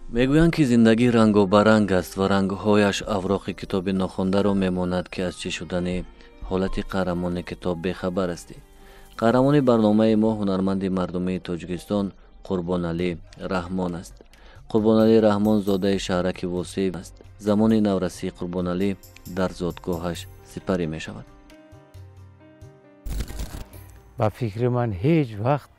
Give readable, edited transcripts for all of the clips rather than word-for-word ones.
میگویند که زندگی رنگ و برنگ است و رنگهایش اوراق کتاب ناخوانده میماند که از چی شدن حالت قهرمان کتاب بخبر است. قهرمان برنامه ما هنرمند مردمی تاجیکستان قربان علی رحمان است. قربان علی رحمان زاده شهرک واسع است. زمان نورسی قربان علی در زادگاهش سپری می شود. با فکر من هیچ وقت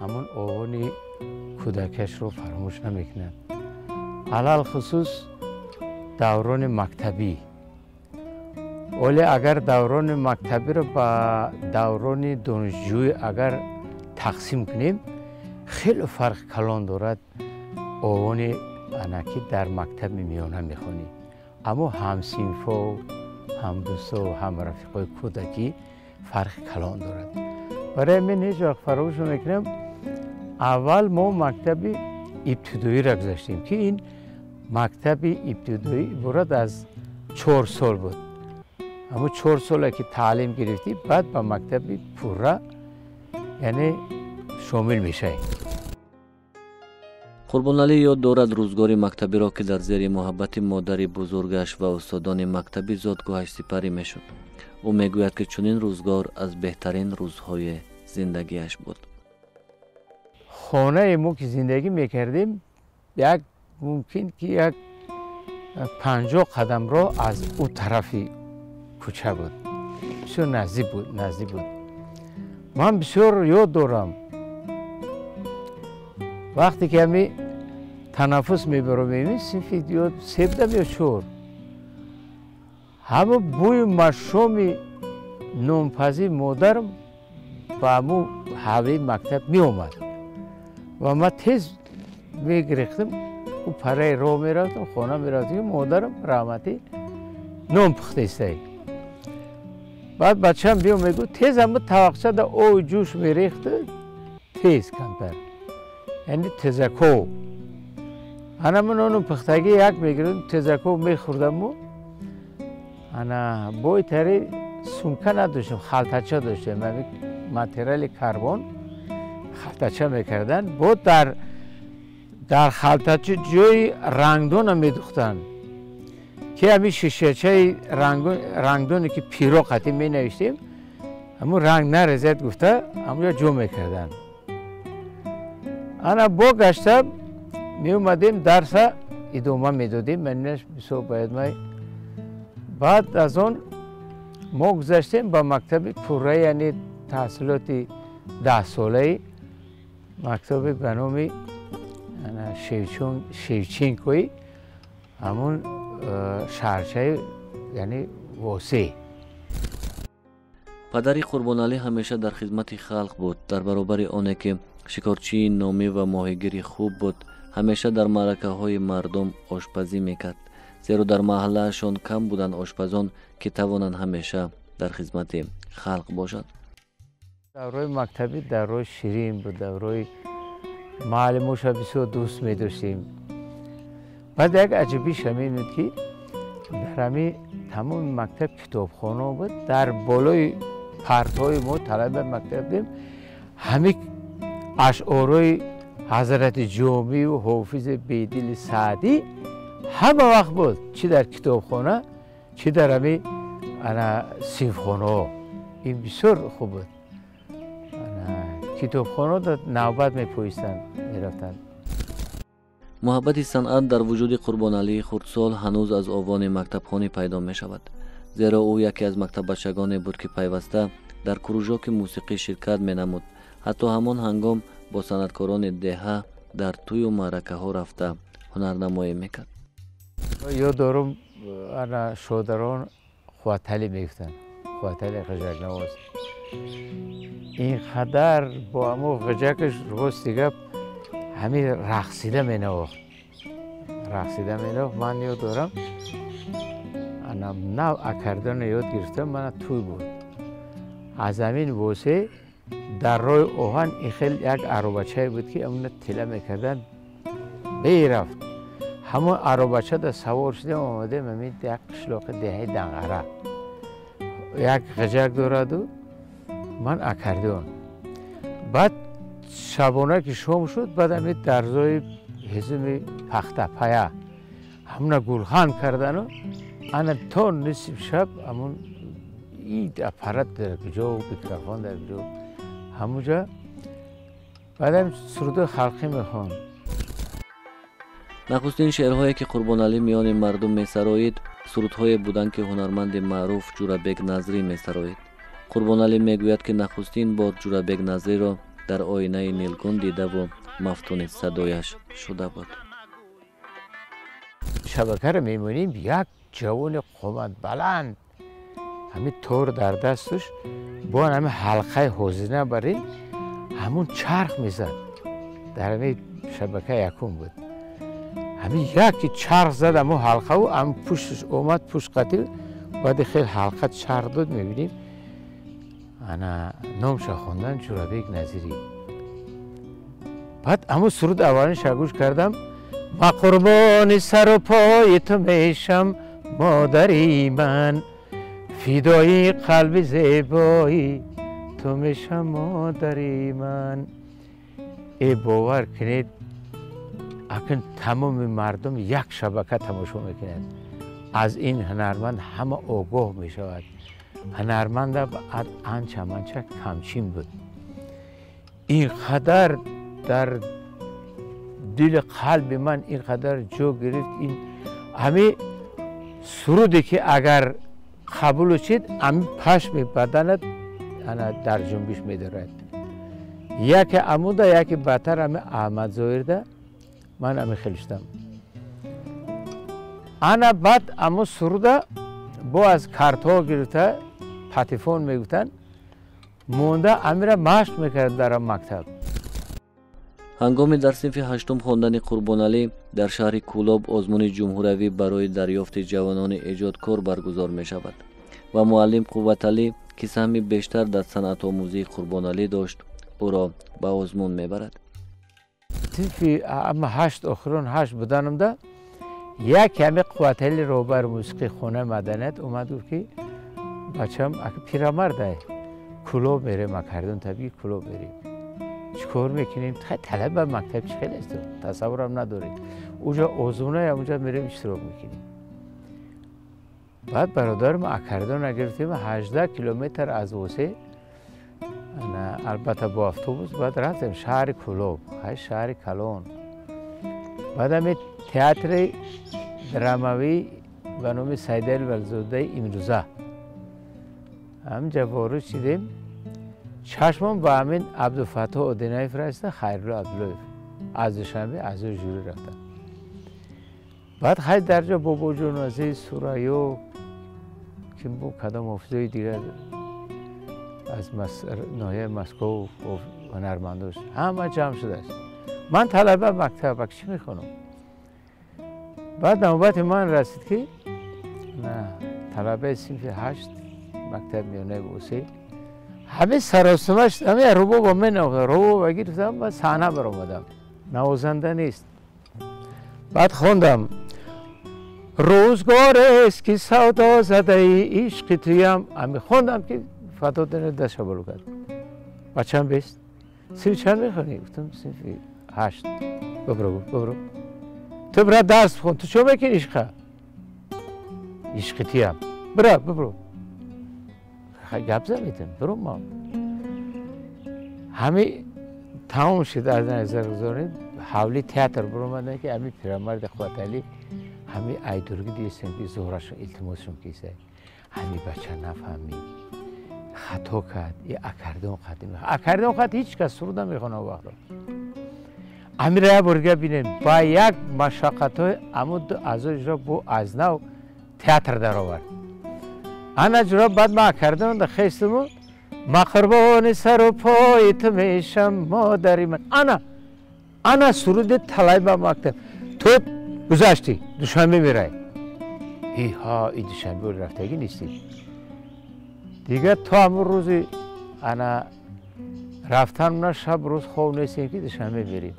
همون آوان کودکش رو فراموش نمیکنم. علال خصوص دوران مکتبی. ولی اگر دوران مکتبی رو با دوران دانشجویی اگر تقسیم کنیم خیلی فرق کلان دارد. آوان انکی در مکتب میانه میخونی، اما هم صنفا و هم دوستا و هم رفیقای کودکی فرق کلان دارد. برای من هیچ وقت فراموش نمیکنم اول ما مکتب ابتدایی را گذاشتیم که این مکتب ابتدایی برد از 4 سال بود. اما 4 سال که تعلیم گرفتی بعد با مکتب پوره یعنی شامل میشه. قربان علی یاد دارد روزگار مکتبی را که در زیر محبت مادر بزرگش و استادان مکتبی زادگاهش سپری میشد. او میگوید که چنین روزگار از بهترین روزهای زندگیش بود. خانه ما که زندگی میکردیم یک ممکن که یک 50 قدم را از او طرفی کوچه بود. بسیار نزدیک بود. من بسیار یاد دارم وقتی که همی تنفس میبرم صنف یاد 17 یا 4 همه بوی مشروم نونپزی مادرم با همو هوای مکتب می اومد و من تیز میگرفتم و پره رو میرفتم خانه میرفتم مادرم رحمتی نون پخته استه. بعد بچه هم بیام میگو تیز همه توقچه دا او جوش میریخته تیز کمتر یعنی تزکو. انا من اونو پختگی یک میگردم تزکو میخوردم و انا بای تری سونکه نداشتم خلطچه داشتم ماتریال کربن خلطچه میکردن بود در خلطچه جای رنگدون هم میدوختن که همین شیشهچه رنگدونی که پیرو قطعی می نوشتیم همون رنگ نرزد گفته همون جو میکردن. انا با گشتم می اومدیم درس ادامه میدادیم منش بسو باید ما بعد از اون ما گذاشتیم با مکتب پوره یعنی تحصیلات 10 ساله مکتب به نام شیوچینکوی همون شهرچه یعنی واسع. پدری قربان علی همیشه در خدمت خلق بود. در برابر آنه که شکارچی نامی و ماهیگیری خوب بود همیشه در معرکه های مردم آشپزی میکرد، زیرا در محله شان کم بودند آشپزان که توانند همیشه در خدمت خلق باشند. دورای مکتبی دورای شیرین بود. دورای معلموش بسیار دوست می داشتیم. بعد یک عجبی شمین بود که در همین تمام مکتب کتابخانه بود. در بالای پرتهای ما طلبه مکتب دیم همین اشعارهای حضرت جامی و حافظ بیدل سعدی همه وقت بود، چی در کتابخانه چی در همین صنفخانه. این بسیار خوب بود. کتابخانه در نوبت می پویستند می رفتند. محبت صنعت در وجود قربان علی خردسال هنوز از آوان مکتبخانه پیدا می شود، زیرا او یکی از مکتب بچگانی بود که پیوسته در کروژاک موسیقی شرکت می نمود. حتی همان هنگام با صنعتکاران دهه در توی و معرکه ها رفته هنرنمایی میکرد. یاد دارم انا شادران خواتلی میگفتن، خواتلی غجک نواز. این قدر با همو غجکش راست دیگه همین رقصیده می نواخت. من یاد دارم انا نو اکردن یاد گرفتم من توی بود. از همین واسه در روی اوهان این خیلی یک عروبچه بود که اون تله میکردن بیرفت. همون عروبچه در سوار شدیم آمده ممید یک قشلاق دهه دنغره یک غجک دارد و من اکردان. بعد شبانه که شام شد بعد همین درزای هزم پخته پایه همونه گلخان کردن و انا تا نصف شب همون این اپارات در کجا و میکروفون در کجا همونجا بعدم سرود خلقی میخوان. نخستین شعرهایی که قربان علی میان مردم میسرایید سرودهایی بودند که هنرمند معروف جورابک نظری میسرایید. قربان علی میگوید که نخستین بار جورابک نظری را در آینه نیلگون دیده و مفتون صدایش شده بود. شبکه رو میمونیم یک جوان قامت بلند همین تور در دستش با همین حلقه حوزینه برین همون چرخ میزد در همین شبکه یکم بود. همین یکی چرخ زد همون حلقه و هم پوشش اومد پوش قطعی بعد خیلی حلقه چرخ داد میبینیم انا نامش خوندن جورابک نظری. بعد همون سرود اولش گوش کردم ما قربان سر و پای تو میشم مادری من فدای قلب زیبایی تو میشم مادری من. ای باور کنید اکنون تمام مردم یک شبکه تماشا میکنند از این هنرمند همه آگاه میشود. هنرمند آنچه منچه کمچین بود اینقدر در دل قلب من اینقدر جو گرفت این همه سرودی که اگر قبول شد همه پشم بدنت در جنبش می‌دارد. یکی عموده یکی بهتر همه احمد ظاهر ده من همه خیلیشتم انا بعد همه سروده با از کارت‌ها گرفته پاتیفون میگفتن مونده امیره مشق میکرد در مکتب. هنگامی در صنف هشتم خواندن قربان علی در شهر کولاب آزمون جمهوری برای دریافت جوانان ایجادکار برگزار می شود و معلم قوت علی که سهم بیشتر در صنعت آموزی قربان علی داشت او را به آزمون می برد. صنف اما هشت آخرون هشت بودنم ده یک همه قوت علی روبر موسیقی خونه مدنیت اومد و که بچم اگه پیرامرده کلوب میره مکردون طبیعی کلوب میریم چیکار میکنیم طلب مکتب چی خیلی است تصورم ندارید اونجا آزمونه اونجا میریم اشتراک میکنیم. بعد برادرم اکردون نگرفتیم 18 کیلومتر از وسه البته با اتوبوس بعد رفتیم شهر کلوب شهر کلون. بعد همین تئاتر درامایی به نام سیدل ولزاده امروزه همینجا وارد شدیم چشمم با همین عبدالفتاح آدینایی فرسته خیرالله عبدالله از دوشنبه از جوری رفتن. بعد خیلی درجا بابا جنازه سورایو که با کدام حافظای دیگر از ناحیه مسکو هنرمنداش همه جمع شده است. من طلبه مکتب چی میخونم. بعد نوبت من رسید که نه طلبه صنف 8 مکتب میانه بوسی همه سراسمش همه روبو با من روبو بگیرفتم و صحنه برآمدم نوازنده نیست. بعد خوندم روزگار است که سودا زده ای عشق تویم همه خوندم که فتادن دست بلو کرد. بچم بیست صنف چند میخونی؟ گفتم صنف 8. ببرو تو برا درس بخون تو چه میکنی عشقه؟ عشق تویم برو گپ زمیدم برو ما همه تمام شد از نظر گذارید حولی تئاتر برآمدن که همین پیرمرد قوت علی همین ایدورگی دیستن که زهرش التماسشون کیسه همین بچه نفهمید خطا کرد یه اکردون خط هیچ کس سرود نمیخونه وقت همین راه برگه بینین با یک مشاقت های عمود ازش را با از نو تئاتر در آورد. انا جرا بعد ما کردن ده خیستمو ما قربان سر و پای تو میشم مادری من انا سرود طلایب مکتب تو گذاشتی دوشنبه میره ای دوشنبه رفتگی نیستی دیگه تو همون روزی انا رفتن نه شب روز خواب نیستیم که دوشنبه میریم.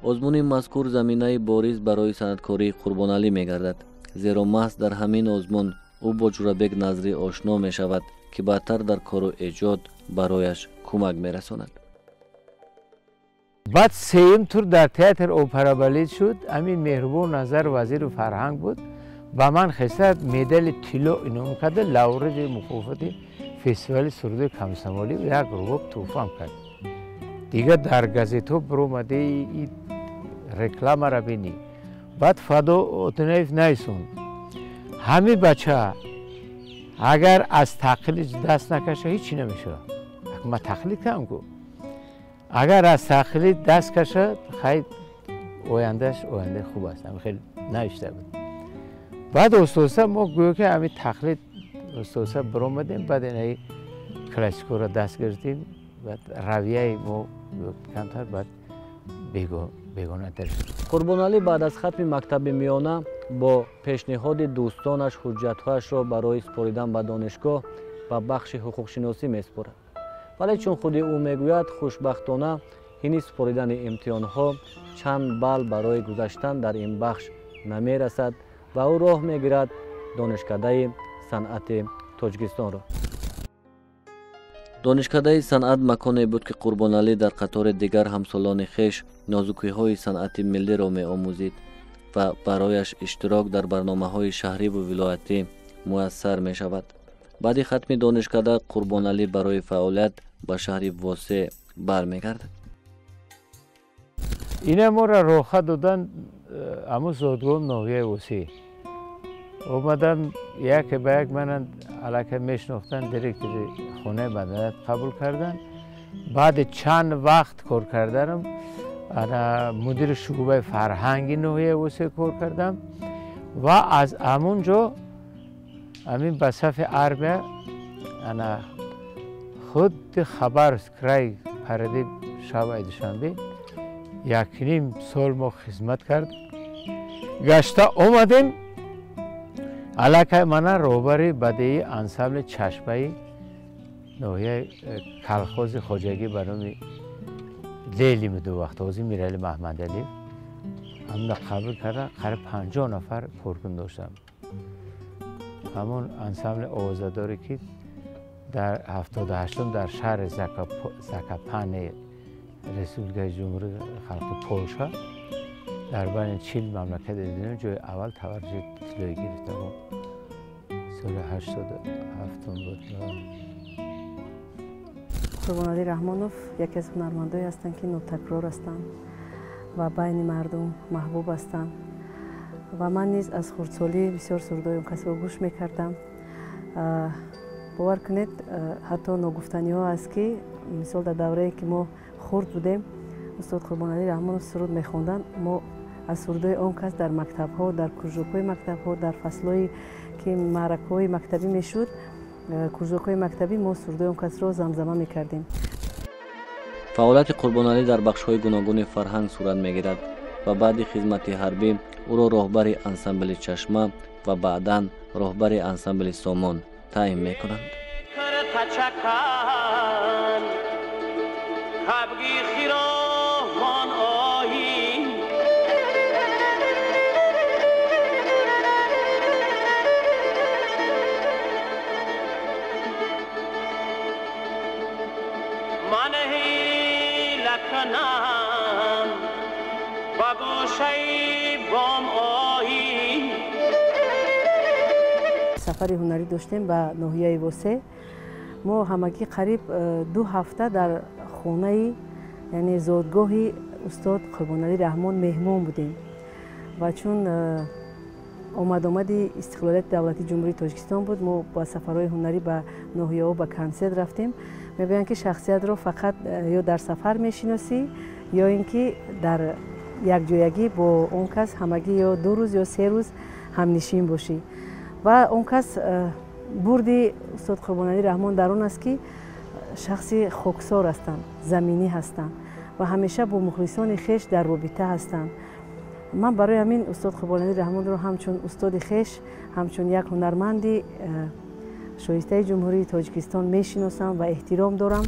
آزمون مذکور زمینه باریز برای صنعتکاری قربان علی میگردد زیرا محض در همین آزمون او با جورابک نظری آشنا می شود که بعدتر در کار و ایجاد برایش کمک می رساند. بعد سیم تور در تئاتر اپرا بالت شد. امین مهربان نظر وزیر فرهنگ بود. با من خواست مدال طلا انعام کرد. لاورد مکافات فستیوال سرود کمسمالی و یک رباب تحفه کرد. دیگه در گازیتو برآمده این رکلام را بینی. بعد فدا اتنایف نیستون. همه بچه اگر از تقلید دست نکشه هیچی نمیشه. ما تقلید کردم کو. اگر از تقلید دست کشه خیلی آینده خوب است. خیلی نوشته بود. بعد استوسه ما گویا که همین تقلید استوسه برآمدیم. بعد این کلاسیکو را دست گرفتیم. بعد رویه ما کمتر بعد بیگانه تر شد. قربان علی بعد از ختم مکتب میانه با پیشنهاد دوستانش حجت‌هایش را برای سپاریدن به دانشگاه و بخش حقوق شناسی می‌سپارد. ولی چون خود او میگوید خوشبختانه این سپاریدن امتحان‌ها چند بال برای گذشتن در این بخش نمی‌رسد و او راه می‌گیرد دانشکده صنعت تاجیکستان را. دانشکده صنعت مکانی بود که قربان علی در قطار دیگر همسالان خویش نازکی‌های صنعت ملی را می‌آموزید و برایش اشتراک در برنامه‌های شهری و ولایتی میسر می‌شود. بعد ختم دانشکده قربان علی برای فعالیت به شهر واسه برمیگردد. این ما را راه دادن امو زادگاه ناحیه واسه. اومدن یک به یک من علاقه میشناختن دیرکتر خونه مدنیت قبول کردن. بعد چند وقت کار کردم انا مدیر شعبه فرهنگی ناحیه واسه کار کردم و از همونجا همین به صف اربع انا خود خبر کرای پرده شب دوشنبه 1.5 سال ما خدمت کرد. گشته اومدیم علاقه من روبری بدهی انسامبل چشمه ناحیه کلخوز خواجگی به نام لیلی دو وقت آزی میرالی محمد علی همون قبول کرده. قریب 50 نفر کارکن داشتم. همون انسامبل آوازه‌داری که در 78 در شهر زاکاپان رسولگاه جمهوری خلق پولشا در بین 40 مملکت دنیا جای اول توجه طلایی گرفته بود. سال 87 بود. قربان علی رحمانوف یکی از هنرمندایی هستند که نوتکرار هستند و بین مردم محبوب هستند و من نیز از خردسالی بسیار سرودای اون کسی رو گوش میکردم. باور کنید حتی نگفتنی ها است که مثال در دوره که ما خرد بودیم استاد قربان علی رحمانوف سرود میخوندن. ما از سرودای اون کس در مکتب ها، در کرژوک‌های مکتب ها، در فصل‌های که معرکه‌های مکتبی میشد، کرژوک‌های مکتبی ما سرودای اون کس را زمزمه میکردیم. فعالیت قربان علی در بخش‌های گوناگون فرهنگ صورت میگیرد و بعد خدمت حربی او را راهبر انسامبل چشمه و بعداً راهبر انسامبل سامان تعیین میکنند. سفر هنری داشتیم به ناحیه واسه. ما همگی قریب 2 هفته در خونه یعنی زادگاهی استاد قربان علی رحمان مهمان بودیم و چون آمدی استقلالیت دولتی جمهوری تاجیکستان بود ما با سفرهای هنری به ناحیه ها به کنسرت رفتیم. می‌بینید که شخصیت را فقط یا در سفر میشناسی یا اینکه در یک جایگی با اون کس همگی یا 2 روز یا 3 روز همنشین باشی و اون کس بردی استاد قربان علی رحمان در اون است که شخصی خاکسار هستند، زمینی هستند و همیشه با مخلصان خویش در رابطه هستند. من برای همین استاد قربان علی رحمان رو همچون استاد خویش، همچون یک هنرمندی شایسته جمهوری تاجیکستان میشناسم و احترام دارم.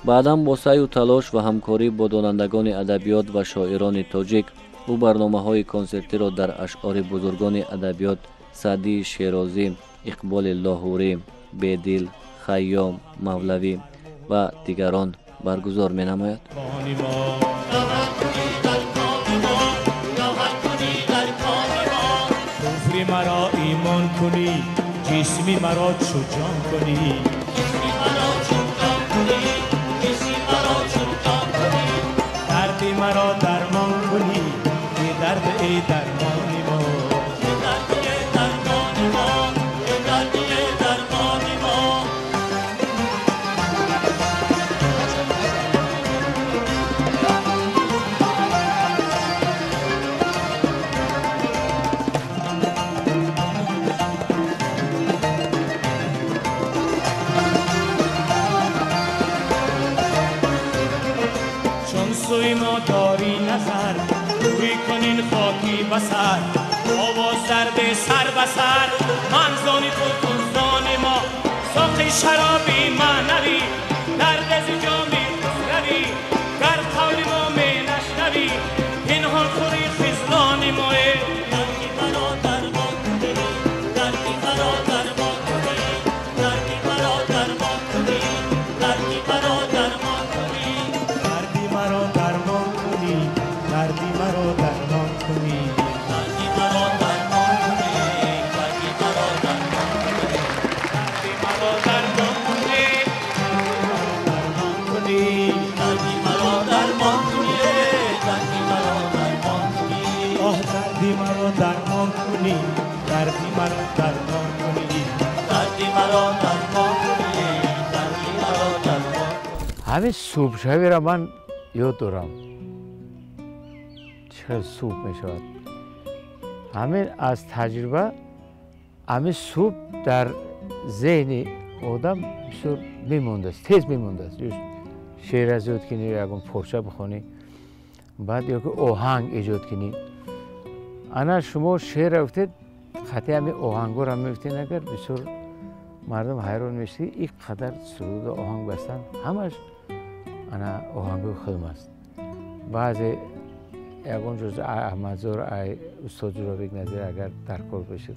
بعداً با سعی و تلاش و همکاری با دانندگان ادبیات و شاعران تاجیک او برنامه‌های کنسرتی را در اشعار بزرگان ادبیات سعدی شیرازی، اقبال لاهوری، بیدل، خیام، مولوی و دیگران برگزار می نماید. کفری مرا ایمان کنی، جسمی مرا چو جان کنی، دردی مرا درمان کنی، ای درد ای درمانی ما. سوی ما داری نظر، روی کنین خاکی بسر، آواز در به سر بسر، من زانی تو زان ما، ساقی شرابی معنوی، درد از جامی روی، گر قول ما می نشنوی، پنهان خوری خزلان ماه. دردی مرا درمان کنی، دردی مرا درمان کنی، دردی مرا درمان کنی، دردی مرا درمان کنی، دردی مرا درمان کنی، دردی مرا درمان کنی، دردی مرا درمان کنی، دردی مرا درمان کنی، دردی مرا درمان کنی، درمان کنی، دردی مرا درمان کنی، دردی مرا درمان کنی، آه دردی مرا درمان کنی، دردی مرا درمان کنی، دردی مرا درمان کنی، دردی مرا درمان کنی. همین صبح شبی را من یاد دارم چقدر صبح می شود. همین از تجربه همین صبح در ذهن آدم بسیار میمونده است، تیز میمونده است. شعر از یاد کنی، یکم پرچه بخونی، بعد یا که آهنگ ایجاد کنی. انا شما شعر گفتید خطی همین آهنگا را میفتین، اگر بسیار مردم حیران میشتی این قدر سرود و آهنگ بستن، همش انا آهنگ خودم است. بعضی یکون جز احمدزار استاد جورابیک نظیر اگر در کار بشید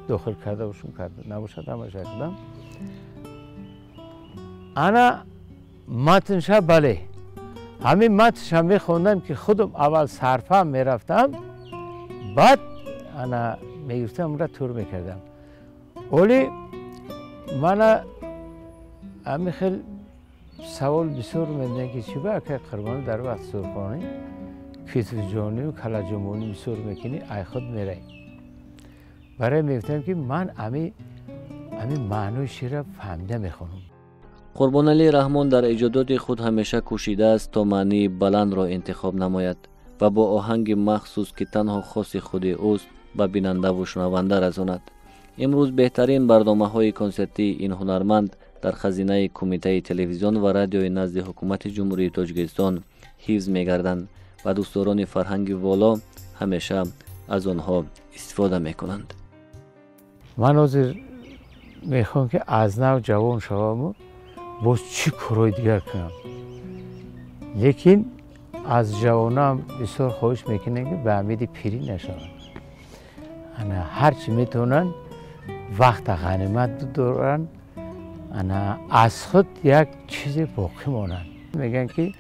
داخل کرده باشم کرده نباشد همش کردم. انا متنش بله همین متنش هم میخوندم که خودم اول صرفه میرفتم، بعد انا میگفتم اون را تور میکردم. ولی من همین خیلی سوال بسیار میدن که چی با که قربان در وقت سرخانه کتف جانی و کلا جمعونی بسیار میکنی ای خود میره. برای میگفتم که من همین معنی شعر را فهمیده میخونم. قربانعلی رحمان در ایجادات خود همیشه کوشیده است تا معنی بلند را انتخاب نماید و با آهنگ مخصوص که تنها خاص خود اوست به بیننده و شنونده رساند. امروز بهترین برنامه‌های کنسرتی این هنرمند در خزینه کمیته تلویزیون و رادیوی نزد حکومت جمهوری تاجیکستان حفظ می‌گردند و دوستداران فرهنگ والا همیشه از آنها استفاده می‌کنند. من حاضر میخوام که از نو جوان شوم باز چی کارهای دیگر کنم، لیکن از جوانم بسیار خواهش میکنم که به امید پیری نشوند. انا هرچی میتونن وقت غنیمت دارن، انا از خود یک چیز باقی مانند. میگن که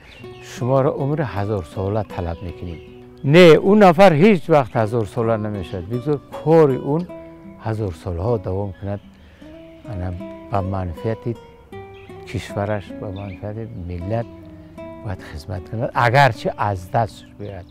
شما را عمر 1000 ساله طلب میکنیم. نه، اون نفر هیچ وقت 1000 ساله نمیشد. بگذار کار اون 1000 سالها دوام کند، انا با منفعت کشورش، با منفعت ملت باید خدمت کند، اگرچه از دست بیاید.